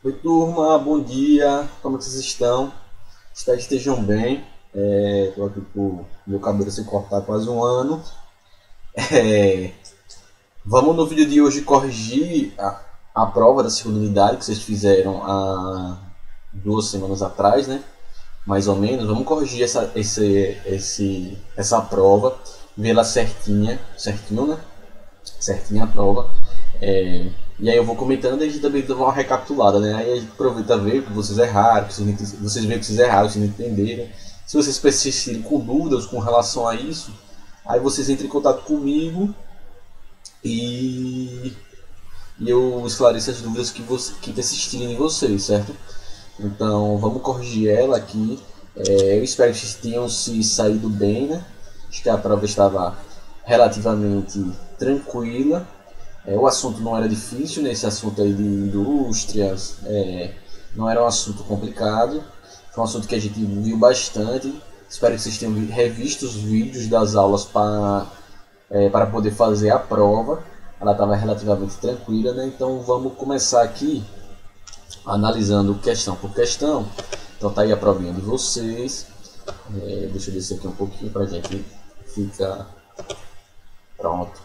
Oi, turma, bom dia, como vocês estão? Espero que estejam bem. Estou aqui com meu cabelo sem cortar há quase um ano. É, Vamos no vídeo de hoje corrigir a prova da segunda unidade que vocês fizeram há 2 semanas atrás, né? Mais ou menos. Vamos corrigir essa prova, vê-la certinho, né? Certinha a prova. É, e aí eu vou comentando e a gente também dá uma recapitulada, né? Aí a gente aproveita a ver o que vocês erraram, que vocês veem que vocês erraram, que vocês não entenderam. Se vocês persistirem com dúvidas com relação a isso, aí vocês entrem em contato comigo e, e eu esclareço as dúvidas que persistirem em vocês, certo? Então vamos corrigir ela aqui. Eu espero que vocês tenham se saído bem, né? Acho que a prova estava relativamente tranquila. O assunto não era difícil, nesse assunto aí de indústrias, não era um assunto complicado, foi um assunto que a gente viu bastante. Espero que vocês tenham revisto os vídeos das aulas para poder fazer a prova. Ela estava relativamente tranquila, né? Então vamos começar aqui analisando questão por questão. Então tá aí a provinha de vocês. Deixa eu descer aqui um pouquinho para a gente ficar pronto.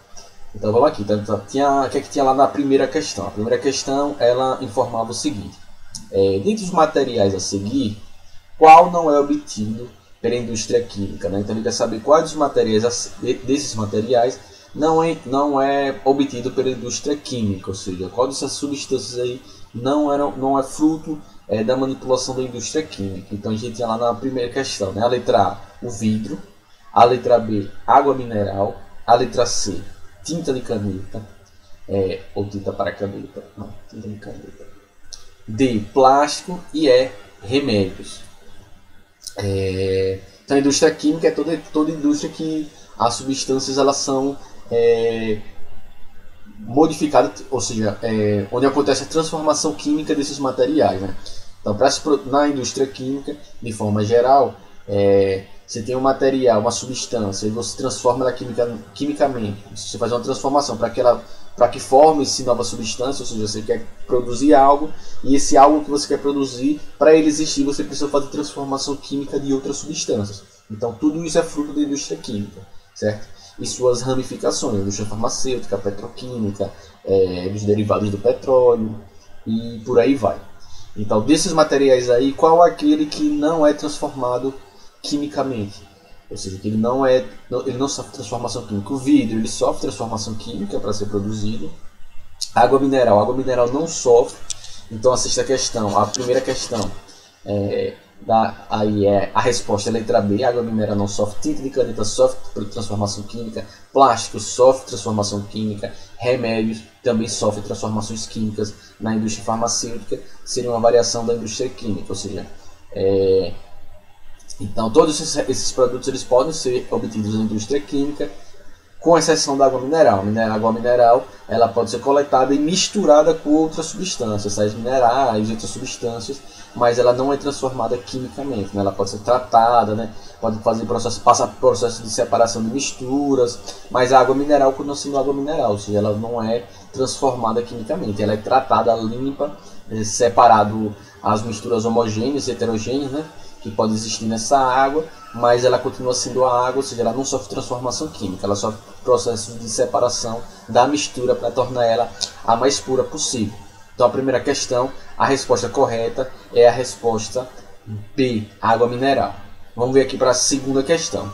Então vamos aqui. Então, o que é que tinha lá na primeira questão? A primeira questão ela informava o seguinte: dentre os materiais a seguir, qual não é obtido pela indústria química? Né? Então ele quer saber quais dos materiais desses materiais não é obtido pela indústria química, ou seja, qual dessas substâncias aí não é fruto da manipulação da indústria química. Então a gente tinha lá na primeira questão, né? A letra A, o vidro; a letra B, água mineral; a letra C, tinta de caneta, ou tinta para caneta, não, tinta de caneta; D, plástico; e E, remédios. Então a indústria química é toda indústria que as substâncias elas são modificadas, ou seja, onde acontece a transformação química desses materiais, né? Então, na indústria química, de forma geral, você tem um material, uma substância, e você transforma ela quimicamente. Você faz uma transformação para que forme-se nova substância, ou seja, você quer produzir algo, e esse algo que você quer produzir, para ele existir, você precisa fazer transformação química de outras substâncias. Então, tudo isso é fruto da indústria química, certo? E suas ramificações, indústria farmacêutica, petroquímica, dos derivados do petróleo, e por aí vai. Então, desses materiais aí, qual é aquele que não é transformado quimicamente? Ou seja, que ele não sofre transformação química. O vidro ele sofre transformação química para ser produzido. A água mineral não sofre. Então assista a questão, a primeira questão aí é a resposta é a letra B. A água mineral não sofre, tinta de caneta sofre transformação química, plástico sofre transformação química, remédios também sofrem transformações químicas na indústria farmacêutica, seria uma variação da indústria química, ou seja, então todos esses produtos eles podem ser obtidos na indústria química, com exceção da água mineral. A água mineral ela pode ser coletada e misturada com outras substâncias, sais minerais e outras substâncias, mas ela não é transformada quimicamente, né? Ela pode ser tratada, né? Pode passar por processo de separação de misturas, mas a água mineral continua sendo água mineral, ou seja, ela não é transformada quimicamente, ela é tratada limpa, separado as misturas homogêneas e heterogêneas, né? Que pode existir nessa água, mas ela continua sendo a água, ou seja, ela não sofre transformação química, ela sofre processo de separação da mistura para tornar ela a mais pura possível. Então a primeira questão, a resposta correta é a resposta B, água mineral. Vamos ver aqui para a segunda questão.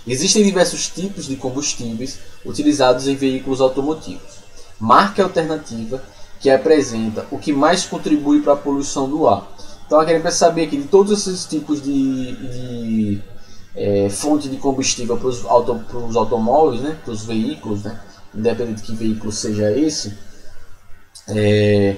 Existem diversos tipos de combustíveis utilizados em veículos automotivos. Marque a alternativa que apresenta o que mais contribui para a poluição do ar. Então a gente vai saber que de todos esses tipos de fonte de combustível para os automóveis, né, para os veículos, né, independente de que veículo seja esse, que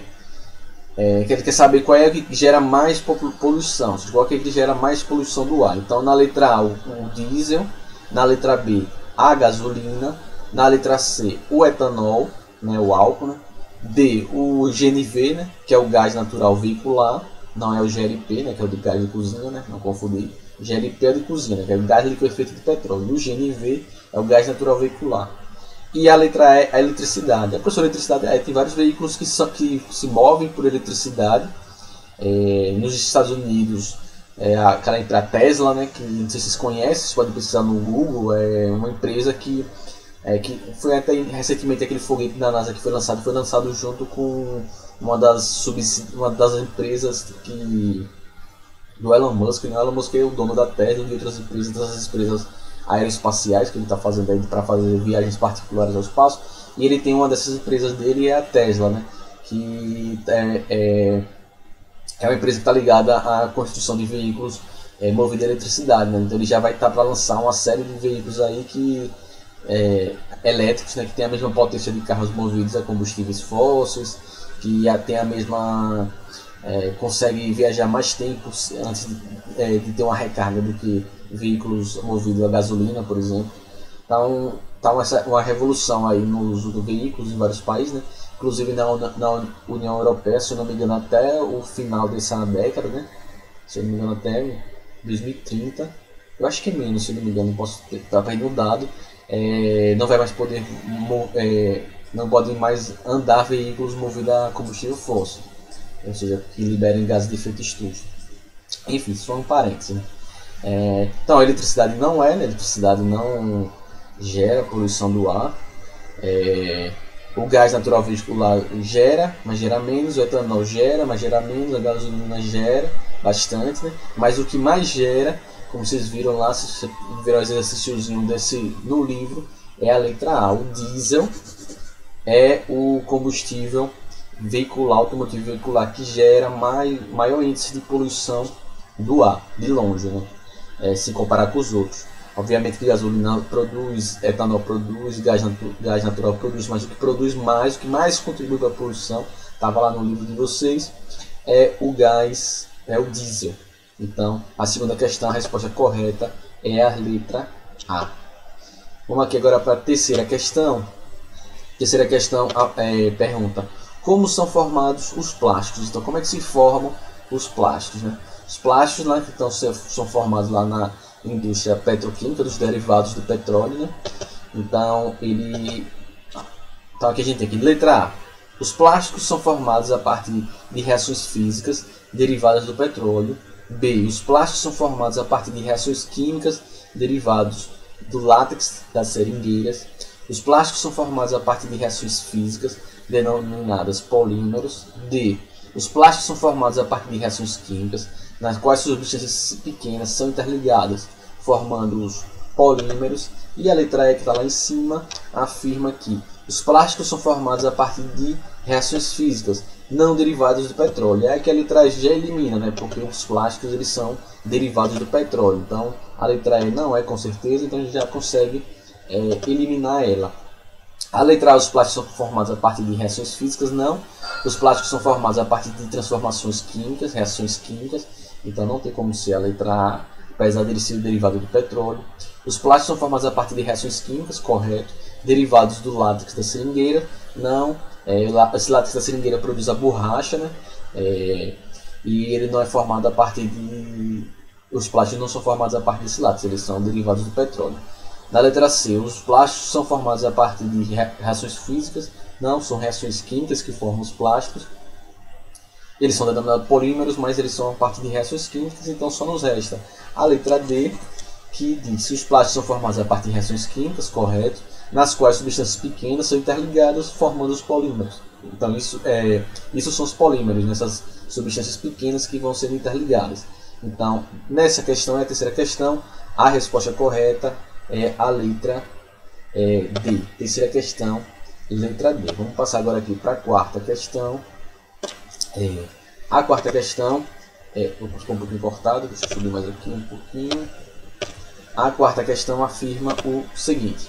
ele quer saber qual é o que gera mais poluição, qual é o que gera mais poluição do ar. Então na letra A o diesel, na letra B a gasolina, na letra C o etanol, né, o álcool, né, D o GNV, né, que é o gás natural veicular. Não é o GLP, né, que é o de gás de cozinha, né, não confundir. O GLP é o de cozinha, né, que é o gás liquefeito de petróleo. E o GNV é o gás natural veicular. E a letra E, a eletricidade. A professora, eletricidade tem vários veículos que se movem por eletricidade. Nos Estados Unidos, aquela Tesla, né, que não sei se vocês conhecem, vocês podem pesquisar no Google, é uma empresa que foi até recentemente aquele foguete da NASA que foi lançado junto com uma das empresas do Elon Musk. O Elon Musk é o dono da Tesla e de outras empresas, das empresas aeroespaciais que ele está fazendo aí para fazer viagens particulares ao espaço. E ele tem uma dessas empresas dele, é a Tesla, né, que é uma empresa que está ligada à construção de veículos movidos a eletricidade, né? Então ele já vai estar para lançar uma série de veículos aí elétricos, né, que tem a mesma potência de carros movidos a combustíveis fósseis, que tem a mesma consegue viajar mais tempo antes de ter uma recarga do que veículos movidos a gasolina, por exemplo. Então tá uma revolução aí no uso de veículos em vários países, né? Inclusive na União Europeia, se eu não me engano, até o final dessa década, né? Se eu não me engano, até 2030. Eu acho que é menos, se eu não me engano, posso estar perdendo um dado. Não vai mais poder, não podem mais andar veículos movidos a combustível fóssil, ou seja, que liberem gases de efeito estufa. Enfim, só um parênteses, né? Então, a eletricidade não eletricidade não gera poluição do ar. O gás natural veicular gera, mas gera menos. O etanol gera, mas gera menos. A gasolina gera bastante, né? Mas o que mais gera, como vocês viram lá, se vocês viram o exercíciozinho no livro, é a letra A. O diesel é o combustível veicular, automotivo veicular, que gera maior índice de poluição do ar, de longe, né? Se comparar com os outros. Obviamente que gasolina produz, etanol produz, gás natural produz, mas o que produz mais, o que mais contribui para a poluição, estava lá no livro de vocês, é o gás, é o diesel. Então, a segunda questão, a resposta correta é a letra A. Vamos aqui agora para a terceira questão. Terceira questão pergunta: como são formados os plásticos? Então, como é que se formam os plásticos, né? Os plásticos, né, então, são formados lá na indústria petroquímica, dos derivados do petróleo, né? Então aqui a gente tem aqui, letra A. Os plásticos são formados a partir de reações físicas derivadas do petróleo. B. Os plásticos são formados a partir de reações químicas derivados do látex das seringueiras. Os plásticos são formados a partir de reações físicas denominadas polímeros. D. Os plásticos são formados a partir de reações químicas nas quais substâncias pequenas são interligadas, formando os polímeros. E a letra E, que está lá em cima, afirma que os plásticos são formados a partir de reações físicas não derivadas do petróleo. É que a letra E já elimina, né? Porque os plásticos eles são derivados do petróleo. Então a letra E não é com certeza, então a gente já consegue eliminar ela. A letra A, os plásticos são formados a partir de reações físicas, não. Os plásticos são formados a partir de transformações químicas, reações químicas. Então não tem como ser a letra A, apesar de ele ser derivado do petróleo. Os plásticos são formados a partir de reações químicas, correto. Derivados do látex da seringueira, não. Esse látex da seringueira produz a borracha, né? E ele não é formado a partir de... Os plásticos não são formados a partir desse látex, eles são derivados do petróleo. Na letra C, os plásticos são formados a partir de reações físicas, não, são reações químicas que formam os plásticos. Eles são denominados polímeros, mas eles são a partir de reações químicas, então só nos resta a letra D, que diz que os plásticos são formados a partir de reações químicas, correto, nas quais substâncias pequenas são interligadas, formando os polímeros. Então isso são os polímeros, nessas substâncias pequenas que vão ser interligadas. Então, nessa questão, a terceira questão, a resposta correta é a letra D. Terceira questão, letra D. Vamos passar agora aqui para a quarta questão. A quarta questão, ficou um pouquinho cortado, deixa eu subir mais aqui um pouquinho. A quarta questão afirma o seguinte: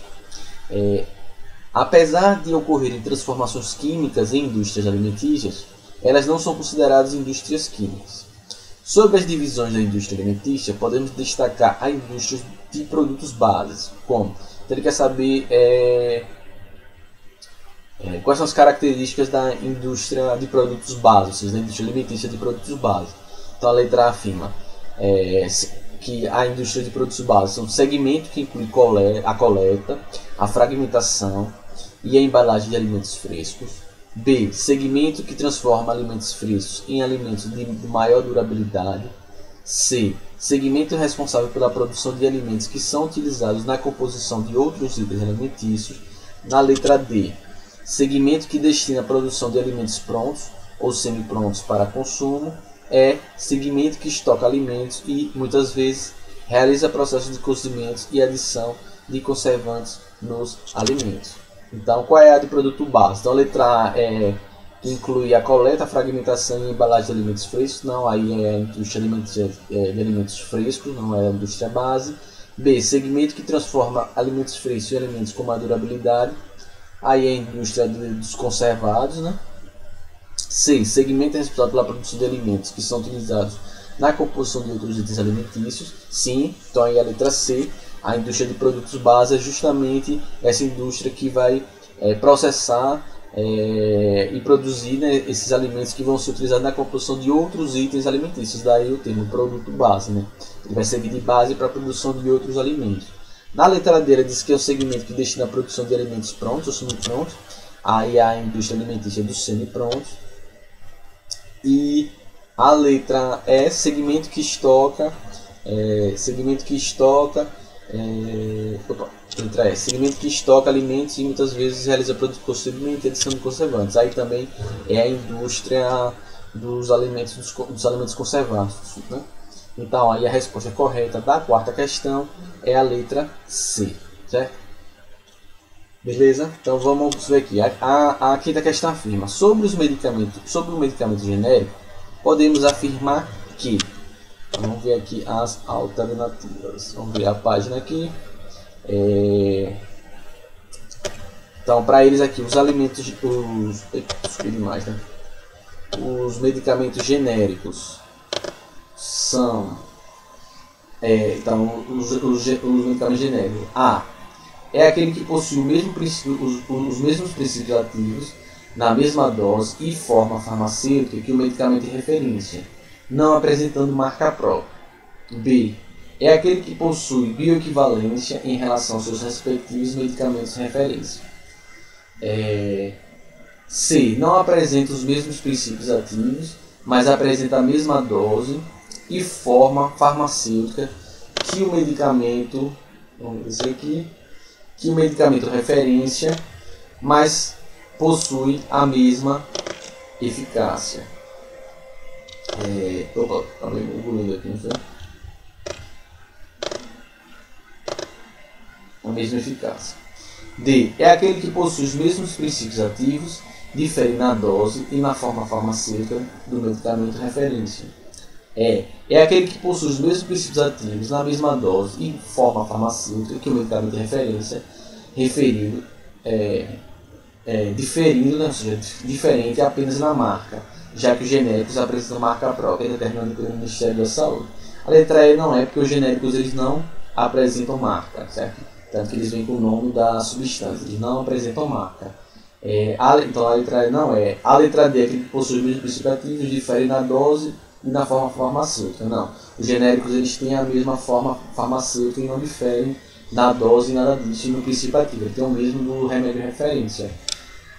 apesar de ocorrerem transformações químicas em indústrias alimentícias, elas não são consideradas indústrias químicas. Sobre as divisões da indústria alimentícia, podemos destacar a indústria de produtos básicos, como? Então ele quer saber quais são as características da indústria de produtos básicos, da indústria alimentícia de produtos básicos. Então a letra A afirma que a indústria de produtos básicos é um segmento que inclui a coleta, a fragmentação, e a embalagem de alimentos frescos. B. Segmento que transforma alimentos frescos em alimentos de maior durabilidade. C. Segmento responsável pela produção de alimentos que são utilizados na composição de outros itens alimentícios. Na letra D. Segmento que destina a produção de alimentos prontos ou semi-prontos para consumo. E. Segmento que estoca alimentos e, muitas vezes, realiza processos de cozimento e adição de conservantes nos alimentos. Então, qual é a de produto base? Então, a letra A inclui a coleta, a fragmentação e embalagem de alimentos frescos. Não, aí é a indústria de alimentos frescos, não é a indústria base. B. Segmento que transforma alimentos frescos em alimentos com maior durabilidade. Aí é a indústria dos conservados, né? C. Segmento responsável pela produção de alimentos que são utilizados na composição de outros itens alimentícios. Sim, então aí a letra C. A indústria de produtos base é justamente essa indústria que vai processar e produzir, né, esses alimentos que vão ser utilizados na composição de outros itens alimentícios. Daí o termo produto base, né? Ele vai servir de base para a produção de outros alimentos. Na letra D, ela diz que é o segmento que destina a produção de alimentos prontos ou semi-prontos. Aí a indústria alimentícia dos semi-prontos. E a letra E, segmento que estoca. Letra E, segmento que estoca alimentos e muitas vezes realiza procedimento e adição de conservantes. Aí também é a indústria dos alimentos conservados, né? Então aí a resposta correta da quarta questão é a letra C, certo? Beleza? Então vamos ver aqui. A quinta questão afirma: sobre o medicamento genérico, podemos afirmar que... Vamos ver aqui as alternativas. Vamos ver a página aqui. Então, para eles aqui, os medicamentos genéricos são... então, os medicamentos genéricos. A. É aquele que possui os mesmos princípios ativos na mesma dose e forma farmacêutica que o medicamento de referência, não apresentando marca própria. B. É aquele que possui bioequivalência em relação aos seus respectivos medicamentos de referência. C. Não apresenta os mesmos princípios ativos, mas apresenta a mesma dose e forma farmacêutica que o medicamento, que o medicamento de referência, mas possui a mesma eficácia. Acabei engolindo aqui, não foi? A mesma eficácia. D. É aquele que possui os mesmos princípios ativos, difere na dose e na forma farmacêutica do medicamento de referência. É aquele que possui os mesmos princípios ativos na mesma dose e forma farmacêutica que o medicamento de referência, referido, diferindo, né, ou seja, diferente apenas na marca, já que os genéricos apresentam marca própria determinada pelo Ministério da Saúde. A letra E não é, porque os genéricos eles não apresentam marca, certo? Tanto que eles vêm com o nome da substância, eles não apresentam marca. Então a letra E não é. A letra D é aquele que possui os mesmos princípios ativos, difere na dose e na forma farmacêutica. Não, os genéricos eles têm a mesma forma farmacêutica e não diferem na dose e nada disso, e no princípio ativo, ele tem o mesmo do remédio de referência.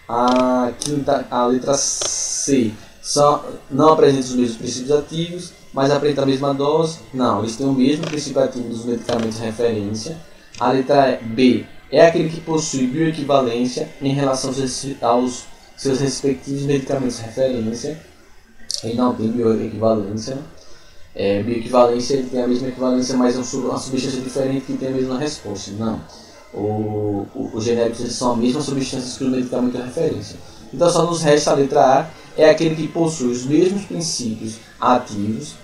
A letra C não apresenta os mesmos princípios ativos, mas apresenta a mesma dose. Não, eles têm o mesmo princípio ativo dos medicamentos de referência. A letra B é aquele que possui bioequivalência em relação aos seus respectivos medicamentos de referência. Ele não tem bioequivalência. Bioequivalência, ele tem a mesma equivalência, mas uma substância diferente que tem a mesma resposta. Não. Os genéricos eles são a mesma substância que o medicamento de referência. Então só nos resta a letra A, é aquele que possui os mesmos princípios ativos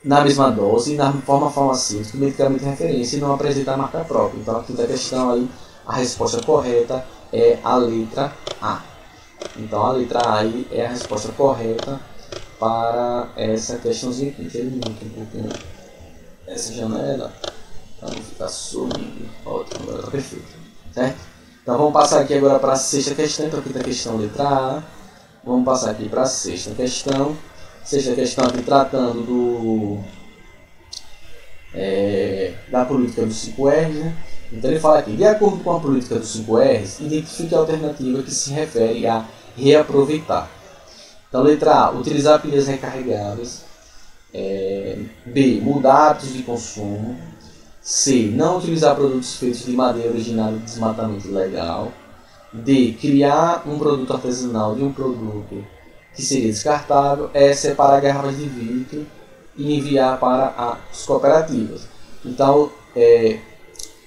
na mesma dose e na forma farmacêutica do medicamento de referência e não apresenta a marca própria. Então aqui da questão aí, a resposta correta é a letra A. Então a letra A aí é a resposta correta para essa questãozinha aqui. Deixa eu eliminar aqui um pouquinho essa janela para não ficar sumindo. Ótimo, agora está perfeito, certo? Então vamos passar aqui agora para a sexta questão. Então aqui está a questão letra A. Vamos passar aqui para a sexta questão. Sexta questão aqui tratando da política dos 5 R's, né? Então ele fala aqui, de acordo com a política dos 5 R's, identifique a alternativa que se refere a reaproveitar. Então letra A, utilizar pilhas recarregáveis. B, mudar hábitos de consumo. C, não utilizar produtos feitos de madeira originada de desmatamento ilegal. D, criar um produto artesanal de um produto que seria descartável. E, separar garrafas de vidro e enviar para as cooperativas. Então,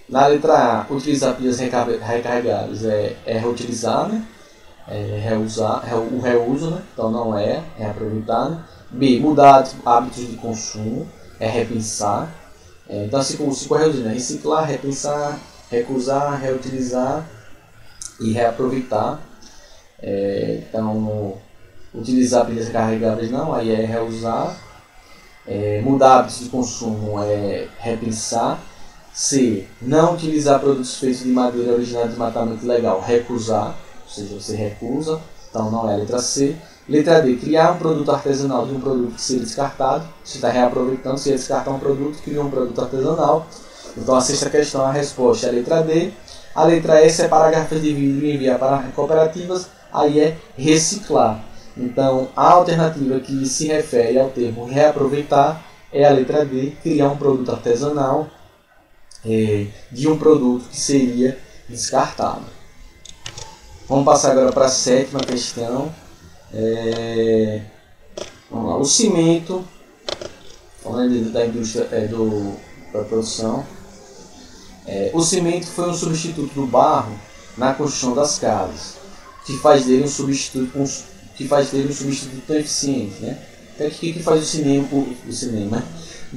na letra A, utilizar pilhas recarregáveis é reutilizar, né? Reusar, o reuso, né? Então não é reaproveitar. Né? B, mudar hábitos de consumo, é repensar. Então assim como 5 reusos, né? Reciclar, repensar, recusar, reutilizar e reaproveitar. Então utilizar pilhas recarregáveis não, aí é reusar. Mudar hábitos de consumo é repensar. C, não utilizar produtos feitos de madeira original de desmatamento ilegal, recusar, ou seja, você recusa, então não é a letra C. Letra D, criar um produto artesanal de um produto que seria descartado, você está reaproveitando, você ia descartar um produto, cria um produto artesanal. Então a sexta questão, a resposta é a letra D. A letra E, separar garrafas de vidro e enviar para cooperativas, aí é reciclar. Então a alternativa que se refere ao termo reaproveitar é a letra D, criar um produto artesanal de um produto que seria descartado. Vamos passar agora para a sétima questão. Vamos lá. O cimento, falando da indústria da produção, o cimento foi um substituto do barro na construção das casas, que faz dele um substituto tão eficiente, né? Então, o que faz do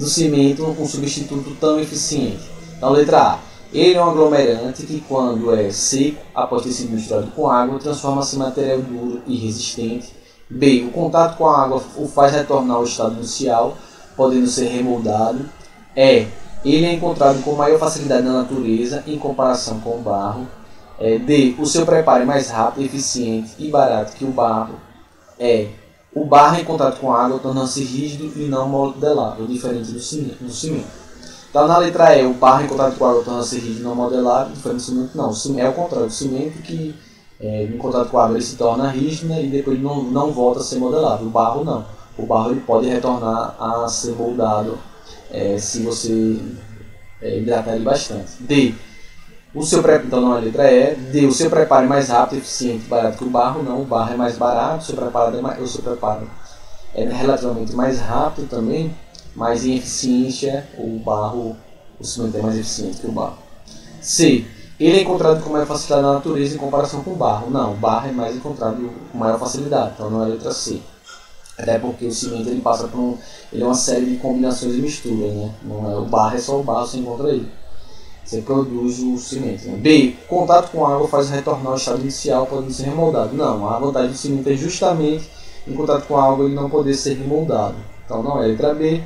cimento um substituto tão eficiente? Então, letra A. Ele é um aglomerante que, quando é seco, após ter sido misturado com água, transforma-se em material duro e resistente. B. O contato com a água o faz retornar ao estado inicial, podendo ser remoldado. E. Ele é encontrado com maior facilidade na natureza em comparação com o barro. D. O seu preparo é mais rápido, eficiente e barato que o barro. O barro em contato com a água torna-se rígido e não modelável, diferente do cimento. Então, na letra E, o barro em contato com a água torna-se rígido e não modelável, diferente do cimento. Não, é o contrário do cimento, que em contato com a água ele se torna rígido, né, e depois não volta a ser modelável. O barro não. O barro ele pode retornar a ser moldado se você hidratar ele bastante. D. Então não é a letra E. D. O seu preparo é mais rápido, eficiente e barato que o barro. Não, o barro é mais barato, o seu preparo é relativamente mais rápido também, mas em eficiência o cimento é mais eficiente que o barro. C. Ele é encontrado com maior facilidade na natureza em comparação com o barro. Não, o barro é mais encontrado com maior facilidade, então não é a letra C. Até porque o cimento ele passa por ele é uma série de combinações e misturas, né? Não é, o barro é só o barro, você encontra ele. Você produz o cimento. Né? B. Contato com a água faz retornar ao estado inicial, podendo ser remoldado. Não, a vantagem do cimento é justamente em contato com a água ele não poder ser remoldado. Então não é a letra B.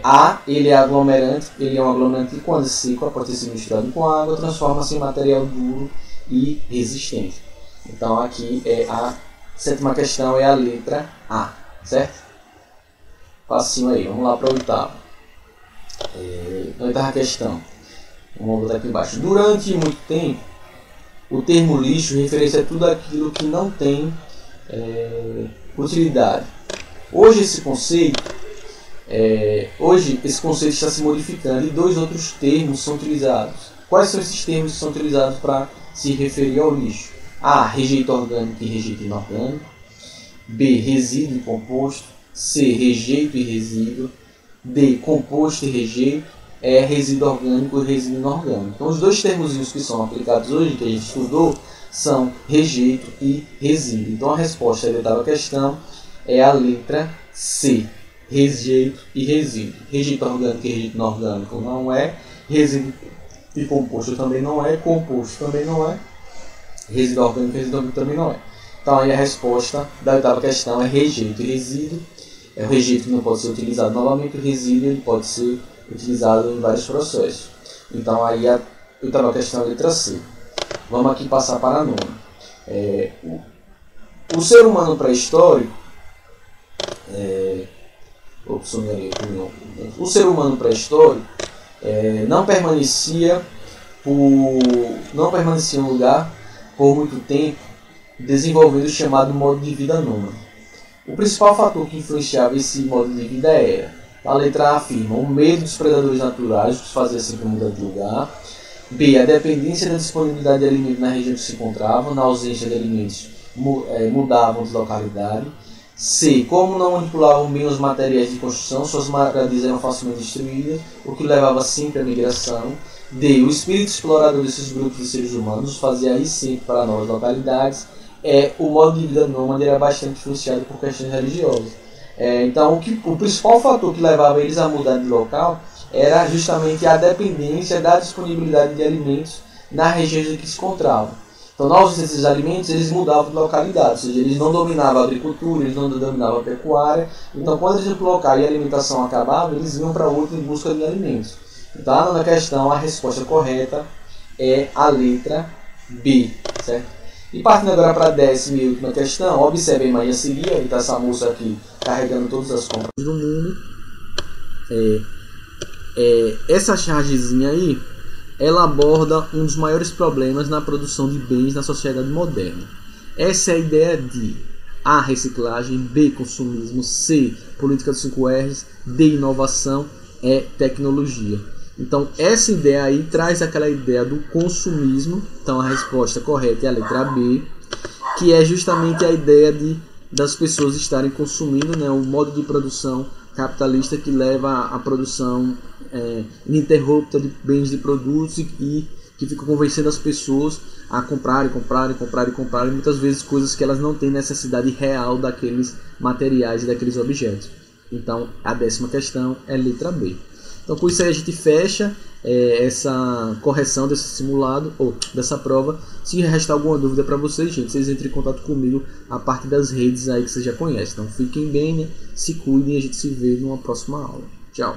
A, ele é aglomerante, ele é um aglomerante que, quando seco, após ter sido misturado com água, transforma-se em material duro e resistente. Então aqui a sétima questão é a letra A, certo? Facinho aí, vamos lá para a oitava. Oitava questão, vamos botar aqui embaixo. Durante muito tempo, o termo lixo refere-se a tudo aquilo que não tem utilidade. Hoje esse conceito está se modificando e dois outros termos são utilizados. Quais são esses termos que são utilizados para se referir ao lixo? A. Rejeito orgânico e rejeito inorgânico. B. Resíduo e composto. C. Rejeito e resíduo. D. Composto e rejeito. E. Resíduo orgânico e resíduo inorgânico. Então os dois termos que são aplicados hoje, que a gente estudou, são rejeito e resíduo. Então a resposta da oitava questão é a letra C. Rejeito e resíduo. Rejeito orgânico e rejeito inorgânico não é. Resíduo e composto também não é. Composto também não é. Resíduo orgânico e resíduo orgânico também não é. Então aí a resposta da oitava questão é rejeito e resíduo. É o rejeito que não pode ser utilizado novamente. O resíduo ele pode ser utilizado em vários processos. Então aí a oitava questão é a letra C. Vamos aqui passar para a nona. O ser humano pré-histórico o ser humano pré-histórico não permanecia não permanecia em um lugar por muito tempo, desenvolvendo o chamado modo de vida nômade. O principal fator que influenciava esse modo de vida era, a letra A afirma, o medo dos predadores naturais, que os fazia sempre mudar de lugar. B, a dependência da disponibilidade de alimentos na região que se encontravam, na ausência de alimentos, mudavam de localidade. C, como não manipulavam bem os materiais de construção, suas moradias eram facilmente destruídas, o que levava sempre à migração. D, o espírito explorador desses grupos de seres humanos os fazia ir sempre para novas localidades. O modo de vida nômade era bastante influenciado por questões religiosas. Então, o principal fator que levava eles a mudar de local era justamente a dependência da disponibilidade de alimentos na região em que se encontravam. Então, na ausência desses alimentos, eles mudavam de localidade, ou seja, eles não dominavam a agricultura, eles não dominavam a pecuária. Então, quando eles iam para o local e a alimentação acabava, eles iam para outro em busca de alimentos. Então, na questão, a resposta correta é a letra B, certo? E partindo agora para a 10ª e última questão, observem mais a seguir, está essa moça aqui carregando todas as compras do mundo. Essa chargezinha aí, ela aborda um dos maiores problemas na produção de bens na sociedade moderna. Essa é a ideia de A, reciclagem, B, consumismo, C, política dos 5 R's, D, inovação, E, tecnologia. Então, essa ideia aí traz aquela ideia do consumismo. Então, a resposta correta é a letra B, que é justamente a ideia das pessoas estarem consumindo, né, o modo de produção capitalista que leva à produção ininterrupta de bens de produtos e que fica convencendo as pessoas a comprarem, muitas vezes coisas que elas não têm necessidade real daqueles materiais e daqueles objetos. Então, a 10ª questão é letra B. Então, com isso aí a gente fecha essa correção desse simulado, ou dessa prova. Se restar alguma dúvida para vocês, gente, vocês entrem em contato comigo a partir das redes aí que vocês já conhecem. Então, fiquem bem, né? Se cuidem e a gente se vê numa próxima aula. Tchau!